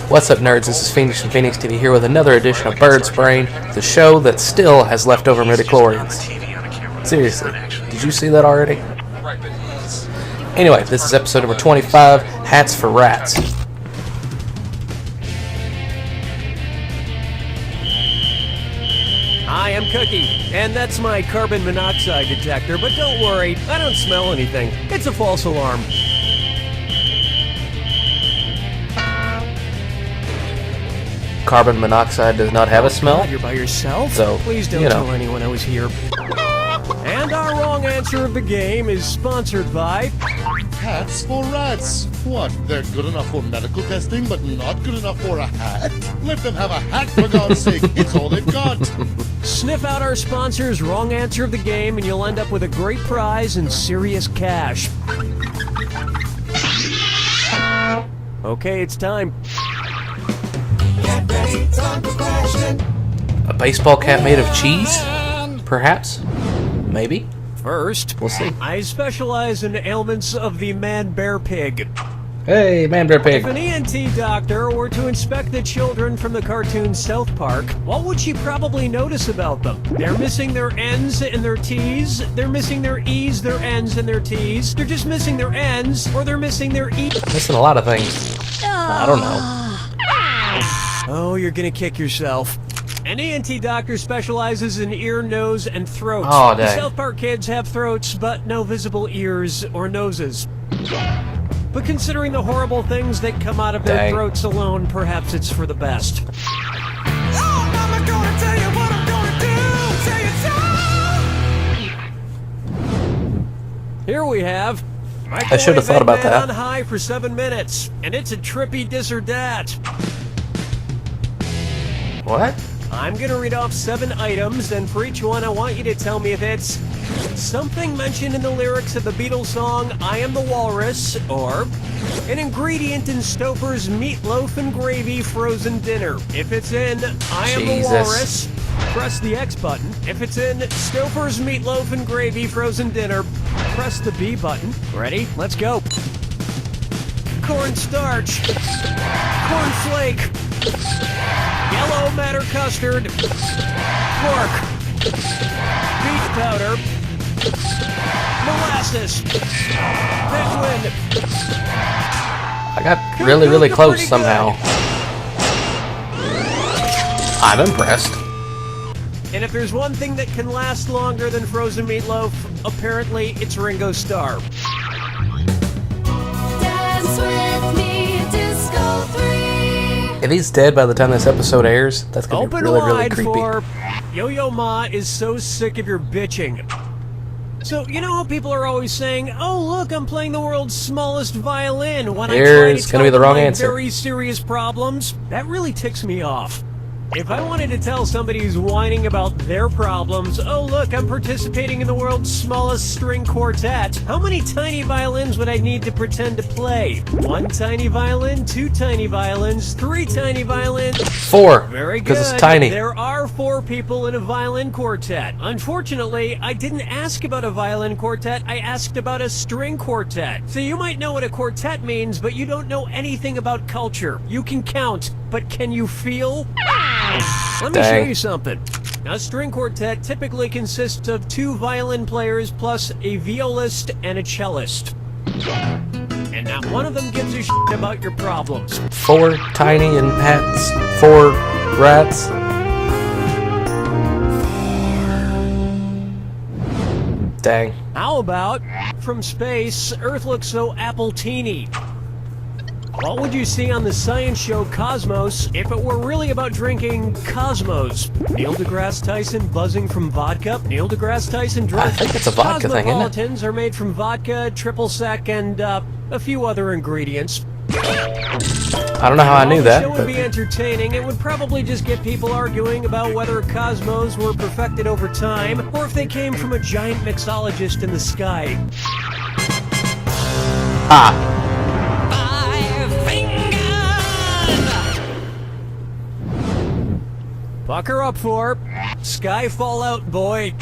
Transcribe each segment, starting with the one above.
What's up, nerds? This is Phoenix from Phoenix TV here with another edition of Bird's Brain, the show that still has leftover midichlorians. Seriously, did you see that already? Anyway, this is episode number 25, Hats for Rats. Hi, I'm Cookie, and that's my carbon monoxide detector, but don't worry, I don't smell anything. It's a false alarm. Carbon monoxide does not have a smell? God, you're by yourself? So, please don't tell anyone I was here. And our wrong answer of the game is sponsored by... Hats for rats. What? They're good enough for medical testing, but not good enough for a hat? Let them have a hat, for God's sake. It's all they've got. Sniff out our sponsor's wrong answer of the game, and you'll end up with a great prize and serious cash. Okay, it's time. Get ready, time for question. A baseball cap made of cheese? Perhaps? Maybe? First, we'll see. I specialize in ailments of the man-bear-pig. Hey, man-bear-pig. If an ENT doctor were to inspect the children from the cartoon South Park, what would she probably notice about them? They're missing their N's and their T's, they're missing their E's, their N's, and their T's, they're just missing their N's, or they're missing their E's. Missing a lot of things. I don't know. Oh, you're gonna kick yourself. An ENT doctor specializes in ear, nose, and throats. Oh, the dang. South Park kids have throats, but no visible ears or noses. But considering the horrible things that come out of their throats alone, perhaps it's for the best. Oh, Mama gonna tell you what I'm gonna do. Tell you so. Here we have... I should have thought about that. On high for 7 minutes, and it's a trippy this or that. What? I'm gonna read off 7 items, and for each one I want you to tell me if it's something mentioned in the lyrics of the Beatles song I Am The Walrus, or an ingredient in Stouffer's meatloaf and gravy frozen dinner. If it's in I Am The Walrus, press the X button. If it's in Stouffer's meatloaf and gravy frozen dinner, press the B button. Ready? Let's go. Cornstarch, cornflake, yellow matter custard, pork, beef powder, molasses, penguin. I got really close somehow. I'm impressed. And if there's one thing that can last longer than frozen meatloaf, apparently it's Ringo Starr. Dance with me, Disco 3. If he's dead by the time this episode airs, that's gonna be Open really wide creepy. for Yo-Yo Ma is so sick of your bitching. So, you know how people are always saying, oh, look, I'm playing the world's smallest violin when I try to gonna be the tell wrong my answer. very serious problems? That really ticks me off. If I wanted to tell somebody who's whining about their problems, oh look, I'm participating in the world's smallest string quartet, how many tiny violins would I need to pretend to play? 1 tiny violin, 2 tiny violins, 3 tiny violins? 4, Very good. because it's tiny. There are 4 people in a violin quartet. Unfortunately, I didn't ask about a violin quartet, I asked about a string quartet. So you might know what a quartet means, but you don't know anything about culture. You can count, but can you feel? Let me show you something. A string quartet typically consists of 2 violin players plus a violist and a cellist. And not one of them gives a shit about your problems. 4 tiny and hats, 4 rats. Dang. How about, from space, Earth looks so apple-teeny? What would you see on the science show Cosmos if it were really about drinking Cosmos? Neil deGrasse Tyson buzzing from vodka? Neil deGrasse Tyson drunk? I think it's a vodka thing, isn't it? Cosmopolitans are made from vodka, triple sec, and a few other ingredients. I don't know how I knew that. The show would be entertaining. It would probably just get people arguing about whether Cosmos were perfected over time, or if they came from a giant mixologist in the sky. Ah. Pucker up for Skyfall out, boy.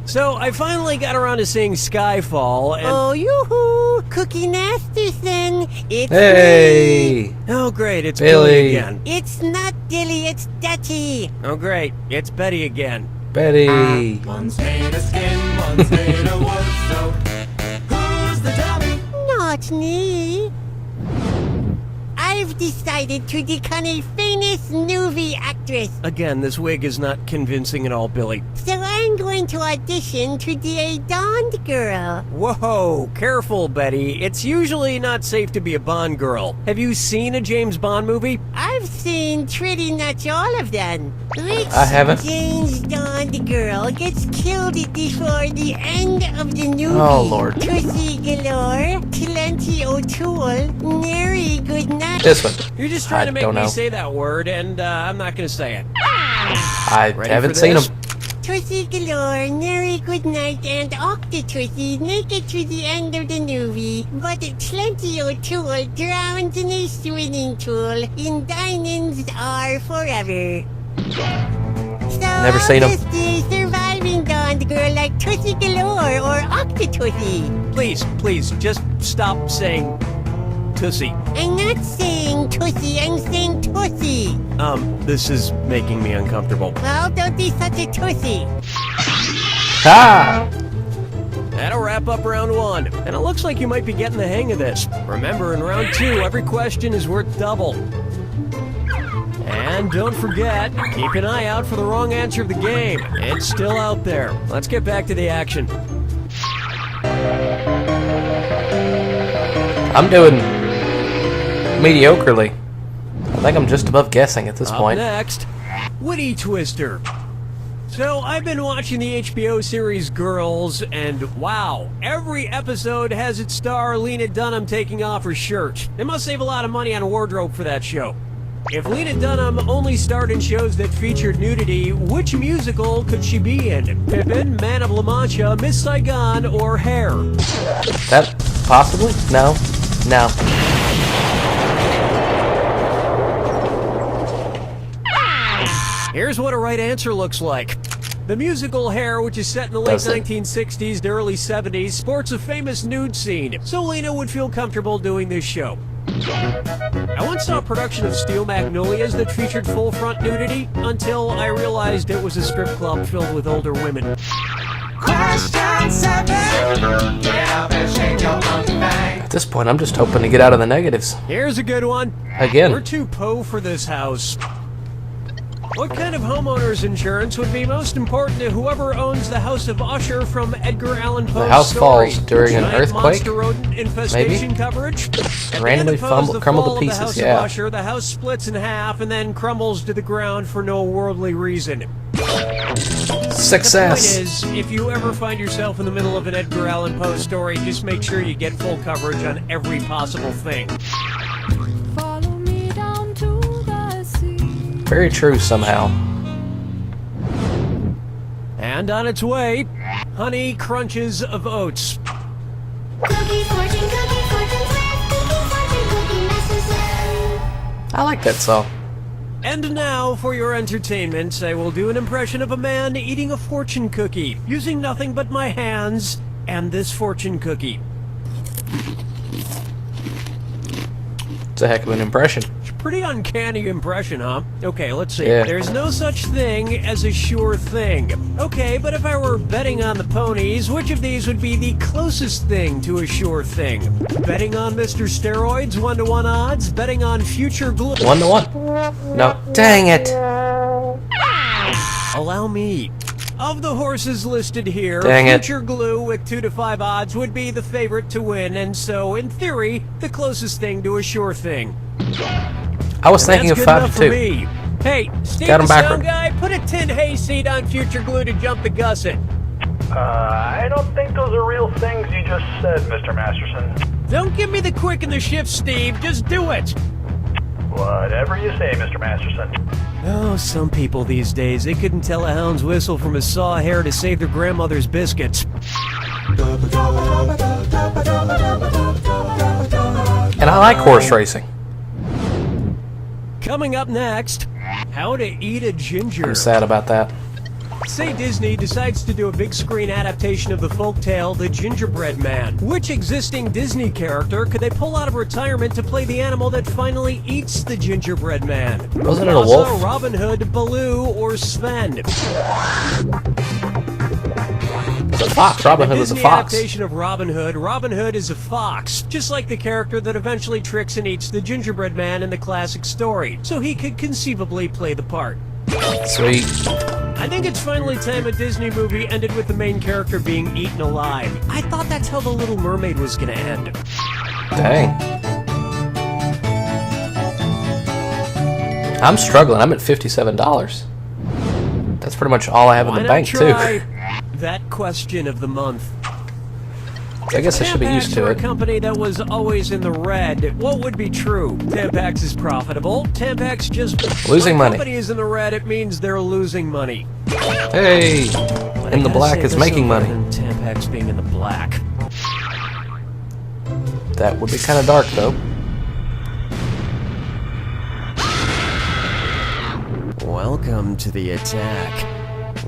So, I finally got around to seeing Skyfall, and... Oh, yoo-hoo! Cookie Masterson! It's Hey! me. Oh, great, it's Billy. Billy again. It's not Dilly, it's Dutty. Oh, great, it's Betty again. Betty! One's made of skin, one's made of wood, so who's the dummy? Not me. I've decided to become a famous movie actress. Again, this wig is not convincing at all, Billy. So I'm going to audition to be a Bond girl. Whoa, careful, Betty. It's usually not safe to be a Bond girl. Have you seen a James Bond movie? I've seen pretty much all of them. Which I haven't. James Bond girl gets killed before the end of the movie? Oh, Lord. Pussy galore, Clancy O'Toole, Mary Goodnight. This one. You're just trying I to make don't me know. say that word, and I'm not going to say it. I Ready haven't for seen this? them. Pussy galore, Mary Goodnight, and Octopussy make it to the end of the movie, but Clancy O'Toole drowns in a swimming pool in Diamonds Are Forever. So Never seen 'em. I'll just be surviving Bond girl like Pussy galore or Octopussy. Please, just stop saying Tussie. I'm not saying Tussy, I'm saying Tussy. This is making me uncomfortable. Well, don't be such a Tussy. Ah! That'll wrap up round one, and it looks like you might be getting the hang of this. Remember, in round two, every question is worth double. And don't forget, keep an eye out for the wrong answer of the game. It's still out there. Let's get back to the action. I'm doing mediocrely. I think I'm just above guessing at this Up point. next, Witty Twister. So, I've been watching the HBO series Girls, and wow, every episode has its star Lena Dunham taking off her shirt. They must save a lot of money on wardrobe for that show. If Lena Dunham only starred in shows that featured nudity, which musical could she be in? Pippin, Man of La Mancha, Miss Saigon, or Hair? That possibly? No. No. Here's what a right answer looks like. The musical Hair, which is set in the late Does it? 1960s to early 70s, sports a famous nude scene, so Lena would feel comfortable doing this show. I once saw a production of Steel Magnolias that featured full front nudity until I realized it was a strip club filled with older women. Question 7. Get up and shake your monkey bang. At this point, I'm just hoping to get out of the negatives. Here's a good one. Again. We're too Poe for this house. What kind of homeowner's insurance would be most important to whoever owns the House of Usher from Edgar Allan Poe's house story? falls during an Giant earthquake? monster rodent infestation coverage? At Randomly the end of Poe's The crumble to Fall of pieces, the House yeah. of Usher, the house splits in half and then crumbles to the ground for no worldly reason. Success. The point is, if you ever find yourself in the middle of an Edgar Allan Poe story, just make sure you get full coverage on every possible thing. Follow me down to the sea. Very true somehow. And on its way, Honey Crunches of Oats. Cookie fortune flip, cookie master slip. I like that song. And now, for your entertainment, I will do an impression of a man eating a fortune cookie, using nothing but my hands and this fortune cookie. It's a heck of an impression. Pretty uncanny impression, huh? Okay, let's see. Yeah. There's no such thing as a sure thing. Okay, but if I were betting on the ponies, which of these would be the closest thing to a sure thing? Betting on Mr. Steroids, 1-to-1 odds? Betting on future glue? 1-to-1. No. Dang it. Allow me. Of the horses listed here, Dang it. Future Glue with 2-to-5 odds would be the favorite to win, and so, in theory, the closest thing to a sure thing. I was thinking of That's good 5 enough to for 2. me. Hey, Steve Got 'em the sound backward. guy, put a tin hayseed on Future Glue to jump the gusset. I don't think those are real things you just said, Mr. Masterson. Don't give me the quick and the shift, Steve. Just do it. Whatever you say, Mr. Masterson. Oh, some people these days, they couldn't tell a hound's whistle from a saw hair to save their grandmother's biscuits. And I like horse racing. Coming up next, how to eat a ginger. I'm sad about that. Say Disney decides to do a big screen adaptation of the folktale The Gingerbread Man. Which existing Disney character could they pull out of retirement to play the animal that finally eats the gingerbread man? Wasn't it a wolf? Mufasa, Robin Hood, Baloo, or Sven? It's a fox. Robin Hood was a Disney fox. adaptation of Robin Hood is a fox, just like the character that eventually tricks and eats the gingerbread man in the classic story, so he could conceivably play the part. Sweet. I think it's finally time a Disney movie ended with the main character being eaten alive. I thought that's how The Little Mermaid was gonna end. Dang. I'm struggling. I'm at $57. That's pretty much all I have in the bank, too. That question of the month. I guess I should be used to For it. a company that was always in the red, what would be true? Tampax is profitable. Tampax just Losing when a money. company is in the red, it means they're losing money. Hey, But in I the gotta black say, is this making is money. better than Tampax being in the black. That would be kind of dark, though. Welcome to the attack.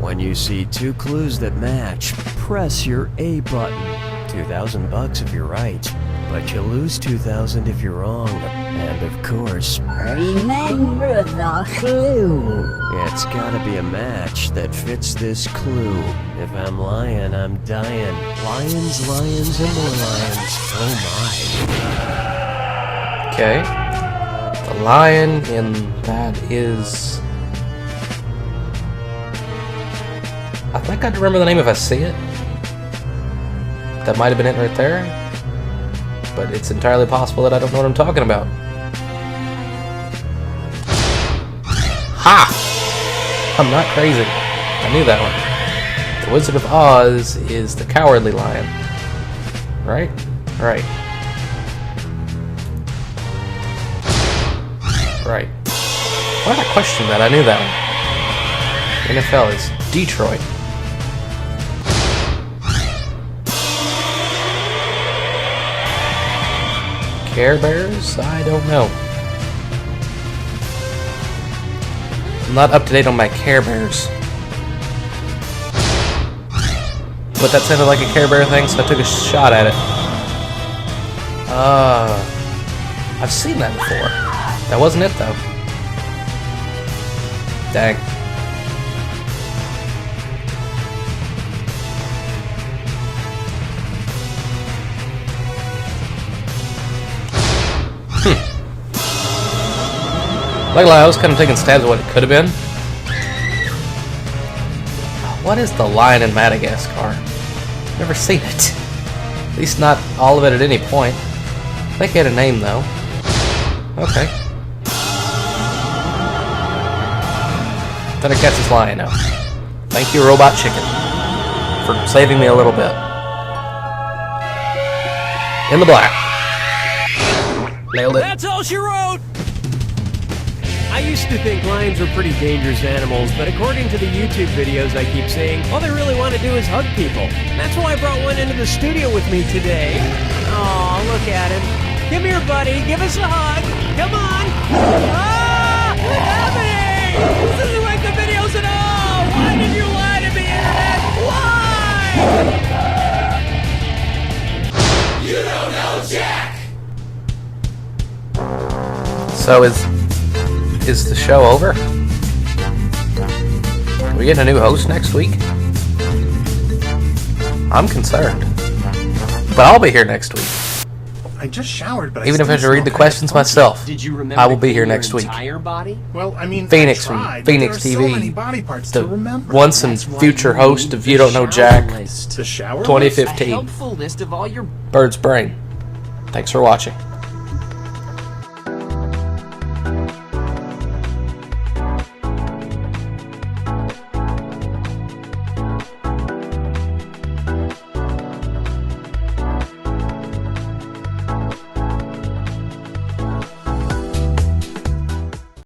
When you see two clues that match, press your A button. $2,000 if you're right, but you lose $2,000 if you're wrong. And of course, Remember the clue. it's gotta be a match that fits this clue. If I'm lying, I'm dying. Lions, lions, and more lions. Oh my. Okay. The lion in that is... I think I'd remember the name if I see it. That might have been it right there. But it's entirely possible that I don't know what I'm talking about. Ha! I'm not crazy. I knew that one. The Wizard of Oz is the Cowardly Lion. Right? Right. Right. Why did I question that? I knew that one. NFL is Detroit. Care Bears? I don't know. I'm not up to date on my Care Bears. But that sounded like a Care Bear thing, so I took a shot at it. I've seen that before. That wasn't it, though. Dang. Like I was kind of taking stabs at what it could have been. What is the lion in Madagascar? Never seen it. At least not all of it at any point. I think it had a name, though. Okay. Then I catch this lion now. Thank you, Robot Chicken, for saving me a little bit. In the black. Nailed it. That's all she wrote! I used to think lions were pretty dangerous animals, but according to the YouTube videos I keep seeing, all they really want to do is hug people. That's why I brought one into the studio with me today. Aw, look at him. Come here, buddy. Give us a hug. Come on. Ah! What's happening? This isn't like the videos at all. Why did you lie to me, Internet? Why? You don't know Jack. So is the show over? Are we getting a new host next week? I'm concerned. But I'll be here next week. I just showered, but Even if I have to read the questions myself, I will be here next week. Body? Well, I mean, Phoenix I from tried, but Phoenix there are so many TV, body parts the to remember. once and future host of You Don't Know Jack, The shower 2015, List of all your Bird's Brain. Thanks for watching.